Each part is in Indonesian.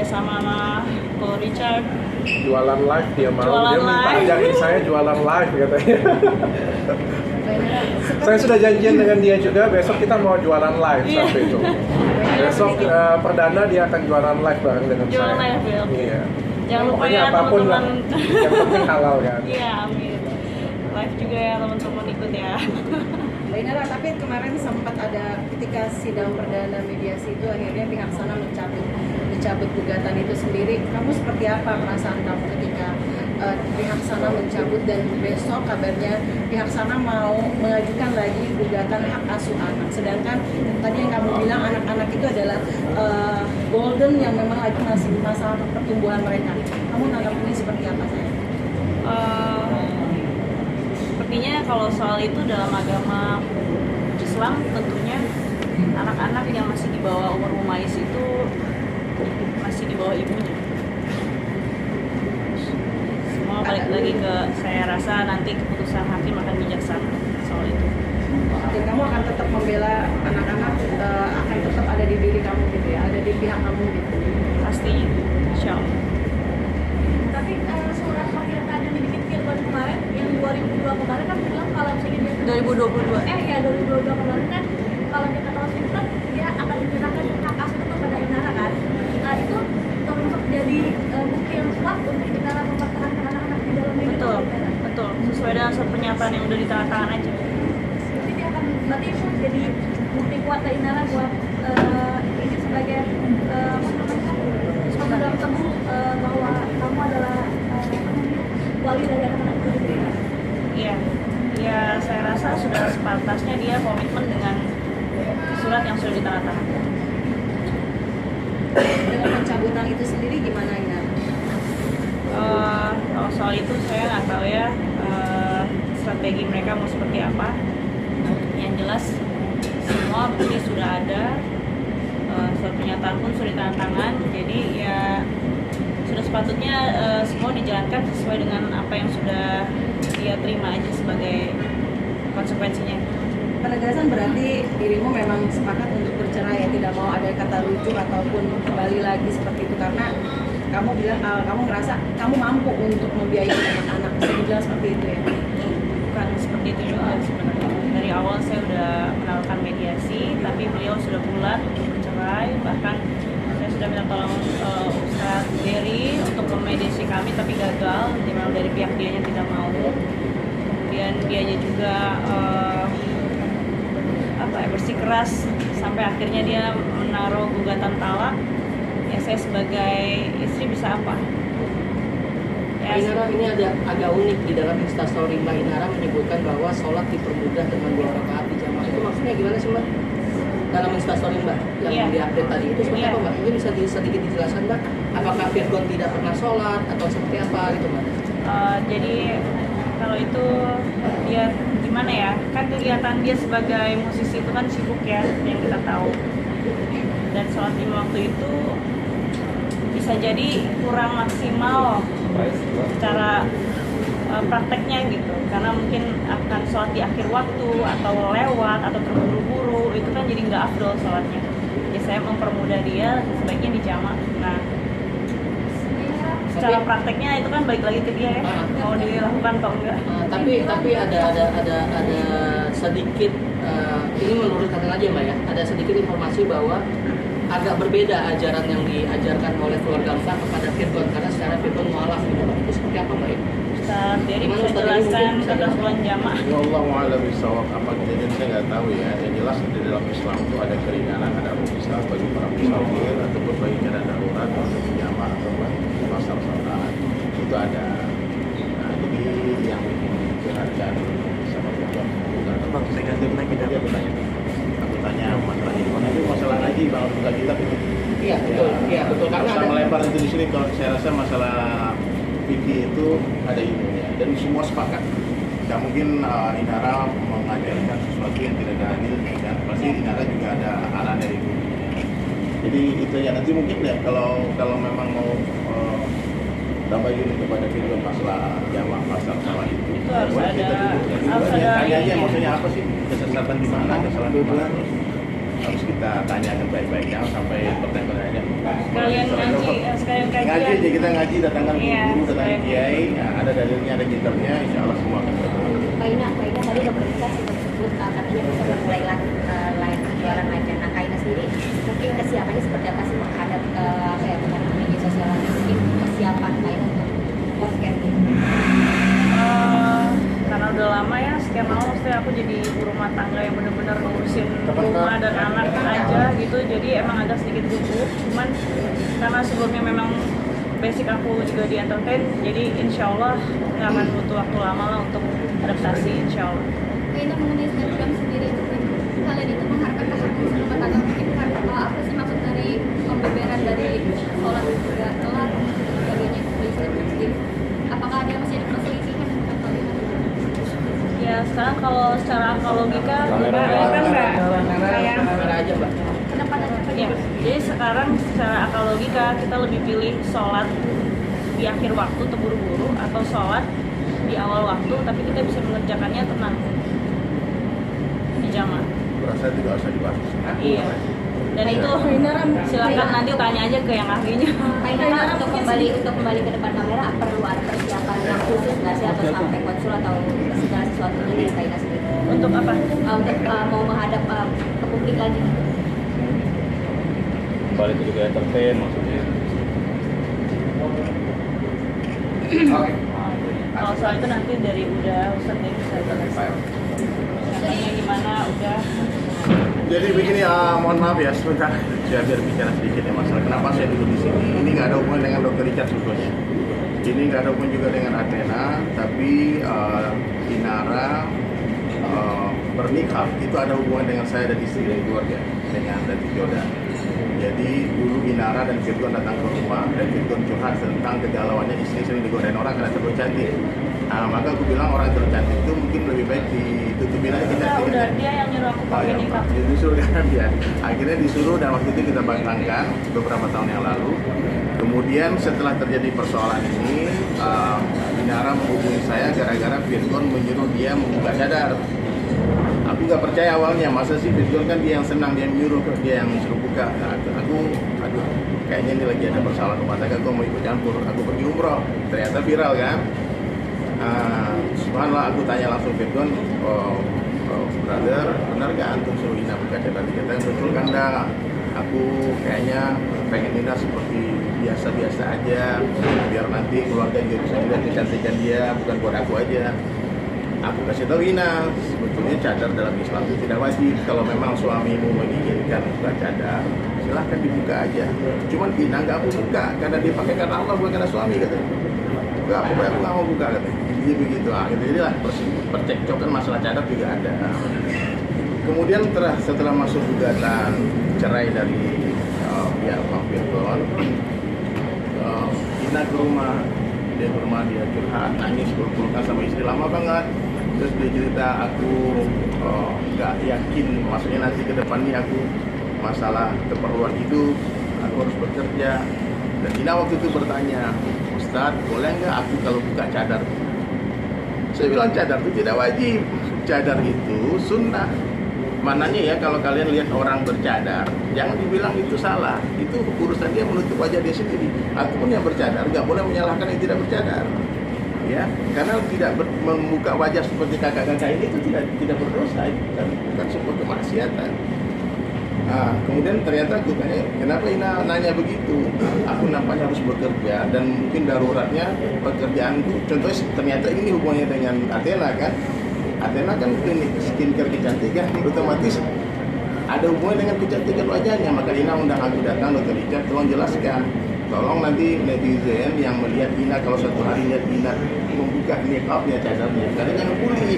kerjasama sama Ko Richard. Jualan live dia mau, Jualan dia minta live. ajakin saya jualan live katanya. Saya sudah janjian dengan dia juga, besok kita mau jualan live Iya. sampai itu. Besok perdana dia akan jualan live bareng dengan Jualan saya. live, ya. Iya. Jangan lupa Pokoknya ya apapun lah, teman-teman. yang penting halal kan. Iya, amin. Live juga ya teman-teman, ikut ya. Mbak Inara, tapi kemarin sempat ada ketika sidang perdana mediasi itu akhirnya pihak sana mencabut gugatan itu sendiri. Kamu seperti apa perasaan kamu ketika pihak sana mencabut dan besok kabarnya pihak sana mau mengajukan lagi gugatan hak asuh anak. Sedangkan tadi yang kamu bilang anak-anak itu adalah golden yang memang lagi masih masa pertumbuhan mereka. Kamu nanggapnya seperti apa saya? Sepertinya kalau soal itu dalam agama Islam tentunya anak-anak yang masih di bawah umur mumayyiz itu masih di bawah ibunya. Semua balik lagi ke, saya rasa nanti keputusan hakim akan bijaksana soal itu. Dan kamu akan tetap membela anak-anak, akan tetap ada di diri kamu gitu ya, ada di pihak kamu gitu. Pastinya, insya Allah. Tapi surat pernyataan yang dibikin Firman kemarin yang 2002 kemarin kan bilang kalau misalnya dia 2022. ya 2022 kemarin kan kalau dia ketahuan pintar dia akan menyerahkan hak asuh itu kepada Inara kan. Nah itu termasuk jadi bukti yang kuat untuk Inara mempertahankan anak-anak di dalam hidup Betul, Inara. betul. Sesuai dengan surat pernyataan yang udah ditandatangan aja. Jadi dia akan berarti itu jadi bukti kuat dari Inara buat ini sebagai apa namanya pemegang teguh bahwa kamu adalah wali dari anak-anak itu gitu ya. Iya, ya saya rasa sudah sepantasnya dia komitmen dengan surat yang sudah ditandatangani. Dengan pencabutan itu sendiri gimana Inara? Kalau soal itu saya nggak tahu ya strategi mereka mau seperti apa. Yang jelas semua bukti sudah ada, surat pernyataan pun sudah ditandatangan. Jadi ya sudah sepatutnya semua dijalankan sesuai dengan apa yang sudah dia terima aja sebagai konsekuensinya. Penegasan berarti dirimu memang sepakat untuk bercerai ya, tidak mau ada kata rujuk ataupun kembali lagi seperti itu karena kamu bilang kamu ngerasa kamu mampu untuk membiayai anak-anak, bisa dibilang seperti itu ya. Bukan seperti itu juga sebenarnya. Dari awal saya udah menawarkan mediasi, tapi beliau sudah bulat untuk bercerai. Bahkan saya sudah minta tolong Ustadz Dery untuk memediasi kami, tapi gagal. Memang dari pihak dianya tidak mau. Kemudian dianya juga bersikeras sampai akhirnya dia menaruh gugatan talak. Ya saya sebagai istri bisa apa? Mbak Inara, ini ada agak unik di dalam instastory Mbak Inara menyebutkan bahwa sholat dipermudah dengan 2 rakaat di jamaah. Itu maksudnya gimana sih Mbak? Dalam instastory Mbak yang Iya. diupdate tadi itu seperti Iya. apa Mbak? Ini bisa sedikit dijelaskan Mbak? Apakah Firgon tidak pernah sholat atau seperti apa gitu Mbak? Jadi kalau itu dia gimana ya, kan kegiatan dia sebagai musisi itu kan sibuk ya, yang kita tahu. Dan sholat 5 waktu itu bisa jadi kurang maksimal secara prakteknya gitu, karena mungkin akan sholat di akhir waktu atau lewat atau terburu-buru, itu kan jadi nggak afdol sholatnya. Jadi saya mempermudah dia sebaiknya di jamak. Nah, secara prakteknya itu kan balik lagi ke dia ya, mau dilakukan atau enggak. Tapi ada sedikit ini menurut kalian aja Mbak ya, ada sedikit informasi bahwa agak berbeda ajaran yang diajarkan oleh keluarga Mbak kepada Firgon karena secara Firgon mualaf gitu Mbak. Itu seperti apa Mbak? Ustaz Dery Gimana bisa Ustaz Dery jelaskan mungkin bisa tentang jelaskan? sholat jamaah. Wallahu a'lam bishawab, apa kejadian saya nggak tahu ya. Yang jelas di dalam Islam itu ada keringanan, ada rukhsah bagi para musafir ataupun bagi keadaan darurat untuk jamaah atau pasar salat itu ada. Nah, jadi yang dijelaskan sama Firgon bukan Bang, negatif lagi dia bertanya. Aku tanya masalah ini, itu masalah ngaji bang, bukan kita. Iya betul, iya betul karena Kita ada melebar itu di sini. Kalau saya rasa masalah fikih itu ada ilmunya dan semua sepakat. Tidak mungkin Inara mengajarkan sesuatu yang tidak ada ilmunya, dan pasti Inara juga ada arahan dari gurunya. Jadi itu ya, nanti mungkin ya kalau memang mau tambah unit kepada video masalah jamaah pasar salah itu harus boleh kita ada- duduk. Jadi harus tanya ada aja ininya. maksudnya apa sih, kesesatan di mana, kesalahan di mana. harus kita tanyakan baik-baik, jangan sampai pertanyaan Sekalian ngaji, sekalian ngaji kajian. aja, kita ngaji, datangkan Iya, guru, datangkan sekalian. kiai, nah, ada dalilnya, ada kitabnya, insya Allah semua akan betul. Kak Ina tadi dokter Ika sempat sebut katanya bisa memulai lain jualan lainnya. Nah, Kak Ina sendiri mungkin kesiapannya seperti apa sih menghadap menghadap media sosial lain? Mungkin kesiapan Kak Ina untuk podcast ini? Karena udah lama ya, sekian lama maksudnya aku jadi ibu rumah tangga yang benar-benar ngurusin rumah dan anak aja gitu, jadi emang agak sedikit gugup. Cuman karena sebelumnya memang basic aku juga di entertain, jadi insya Allah nggak akan butuh waktu lama lah untuk adaptasi, insya Allah. Kak Ina mengenai Instagram sendiri itu kan kalian itu mengharapkan keharmonisan rumah tangga, mungkin apa sih maksud dari pembeberan dari sholat juga telat dan sebagainya dari Instagram sendiri? Apakah ada masih ada perselisihan dengan kalian? Ya sekarang kalau secara logika kita kan nggak kayak Kamera aja mbak. Kenapa aja Kak ya, jadi sekarang secara akal logika kita lebih pilih sholat di akhir waktu terburu-buru atau sholat di awal waktu tapi kita bisa mengerjakannya tenang di jamaah. Berasa tidak usah dibahas. Iya. Dan itu silakan nanti tanya aja ke yang ahlinya. Kak Ina untuk kembali ke depan kamera perlu ada persiapan yang khusus nggak sih atau sampai konsul atau segala sesuatunya dari Kak Ina sendiri? Untuk apa? Untuk mau menghadap ke publik lagi. Kembali ke juga entertain maksudnya. Kalau soal itu nanti dari Ustadz yang bisa jelaskan. Caranya gimana udah. Jadi begini, mohon maaf ya sebentar, saya biar bicara sedikit ya masalah kenapa saya duduk di sini. Ini nggak ada hubungan dengan Dr. Richard sebetulnya. Ini nggak ada hubungan juga dengan Athena, tapi Inara bernikah itu ada hubungan dengan saya dan istri dan keluarga, dengan Dati Jodan. Jadi dulu Inara dan Virgon datang ke rumah dan Virgon curhat tentang kegalauannya istri sering digodain orang karena terlalu cantik. Nah, maka aku bilang orang terlalu cantik itu mungkin lebih baik ditutupin aja kecantikannya. Udah dia yang nyuruh aku pakai nikah. Disuruh kan dia. Akhirnya disuruh dan waktu itu kita batalkan beberapa tahun yang lalu. Kemudian setelah terjadi persoalan ini, Inara menghubungi saya gara-gara Virgon menyuruh dia membuka cadar. Aku nggak percaya awalnya, masa sih Virgon kan dia yang senang, dia yang menyuruh, dia yang suruh buka. Nah, aduh, kayaknya ini lagi ada persoalan rumah tangga, gue mau ikut campur. Aku pergi umroh, ternyata viral kan. Subhanallah, aku tanya langsung Virgon, brother, benar gak antum suruh Ina buka cadar? Dia kata, betul kan dah. Aku kayaknya pengen Ina seperti biasa-biasa aja, biar nanti keluarga juga bisa lihat kecantikan dia, bukan buat aku aja. Aku kasih tahu Ina, sebetulnya cadar dalam Islam itu tidak wajib. Kalau memang suamimu menginginkan buka cadar, silahkan dibuka aja. Cuman Ina nggak mau buka karena dia pakai karena Allah, bukan karena suami katanya. Enggak, pokoknya aku nggak mau buka katanya. Jadi begitu. Jadilah percekcokan masalah cadar juga ada. Kemudian setelah masuk gugatan cerai dari pihak Pak Virgon, Ina ke rumah. Dia ke rumah, dia curhat, nangis, berpelukan sama istri lama banget. Terus dia cerita, aku nggak yakin, maksudnya nanti ke depan ini aku masalah keperluan hidup, aku harus bekerja. Dan Ina waktu itu bertanya, Ustadz, boleh nggak aku kalau buka cadar? Saya bilang cadar itu tidak wajib, cadar itu sunnah. Mananya ya kalau kalian lihat orang bercadar, jangan dibilang itu salah. Itu urusan dia menutup wajah dia sendiri. Aku pun yang bercadar nggak boleh menyalahkan yang tidak bercadar. Ya, karena tidak membuka wajah seperti kakak-kakak ini itu tidak berdosa, dan bukan sebuah kemaksiatan. Nah, kemudian ternyata aku tanya, kenapa Ina nanya begitu? Aku nampaknya harus bekerja dan mungkin daruratnya pekerjaanku. Contohnya ternyata ini hubungannya dengan Athena kan? Athena kan klinik skincare kecantikan, otomatis ada hubungan dengan kecantikan wajahnya. Maka Ina undang aku datang, Dr. Richard, tolong jelaskan. Tolong nanti netizen yang melihat Ina, kalau satu hari lihat Ina membuka niqabnya, cadarnya, karena jangan bully.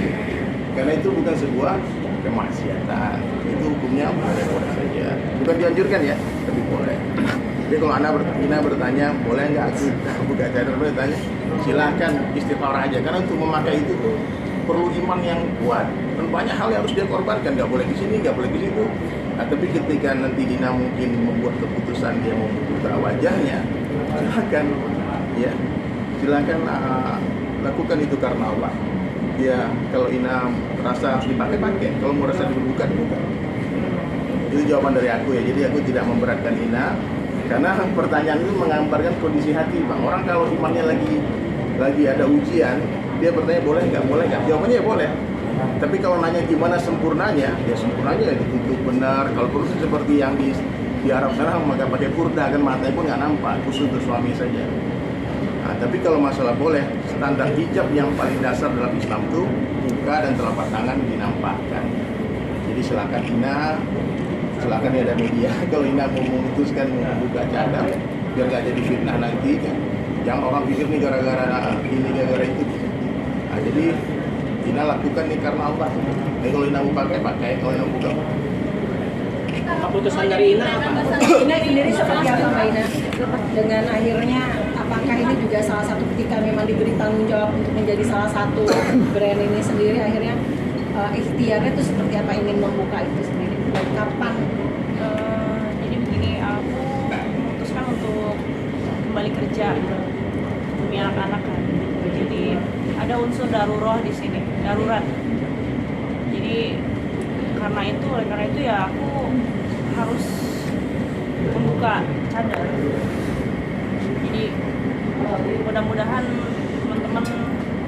Karena itu bukan sebuah kemaksiatan. Itu hukumnya boleh-boleh saja. Bukan dianjurkan ya, tapi boleh. Jadi kalau Ina bertanya, boleh nggak aku buka cadar? Bertanya, silahkan istikharah aja. Karena untuk memakai itu tuh perlu iman yang kuat dan banyak hal yang harus dia korbankan, nggak boleh di sini, nggak boleh di situ. Nah, tapi ketika nanti Ina mungkin membuat keputusan dia mau membuka wajahnya, silakan, ya, silakan lakukan itu karena Allah. Ya, kalau Ina merasa dipakai, kalau merasa dibuka. Itu jawaban dari aku ya. Jadi aku tidak memberatkan Ina karena pertanyaan itu menggambarkan kondisi hati, Bang. Orang kalau imannya lagi ada ujian, dia bertanya boleh nggak? Jawabannya ya boleh. Tapi kalau nanya gimana sempurnanya, ya sempurnanya ya ditutup benar. Kalau perlu seperti yang di Arab sana, maka pakai kurda kan matanya pun nggak nampak, khusus untuk suami saja. Nah, tapi kalau masalah boleh, standar hijab yang paling dasar dalam Islam itu muka dan telapak tangan dinampakkan. Jadi silakan Ina, silakan ya ada media. Kalau Ina mau memutuskan membuka cadar, biar nggak jadi fitnah nanti kan. Yang orang pikir nih gara-gara ini, gara-gara itu. Nah, jadi Ina lakukan nih karena Allah. Jadi kalau Ina mau pakai. Kalau Ina buka. Keputusan dari Ina apa? Ina sendiri seperti apa Mbak Ina? Dengan akhirnya apakah ini juga salah satu ketika memang diberi tanggung jawab untuk menjadi salah satu brand ini sendiri, akhirnya ikhtiarnya itu seperti apa, ingin membuka itu sendiri? Dan kapan? Jadi begini, aku memutuskan untuk kembali kerja demi anak-anak kan. Jadi ada unsur darurat di sini, darurat. Jadi oleh karena itu ya aku harus membuka cadar. Jadi mudah-mudahan teman-teman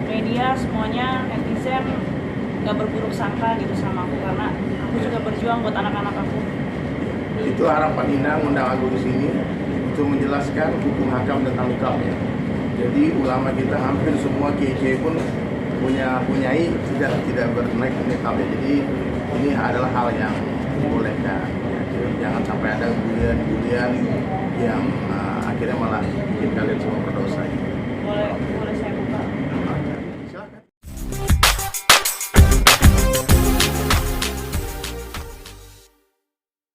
media semuanya, netizen nggak berburuk sangka gitu sama aku, karena aku juga berjuang buat anak-anak aku. Itu harapan Ina ngundang aku di sini untuk menjelaskan hukum hakam tentang nikah ya. Jadi ulama kita hampir semua kiai pun punyai tidak bernaik nikah ya. Jadi ini adalah hal yang dibolehkan. Ya. Jadi jangan sampai ada bulian yang akhirnya malah bikin kalian semua berdosa. Boleh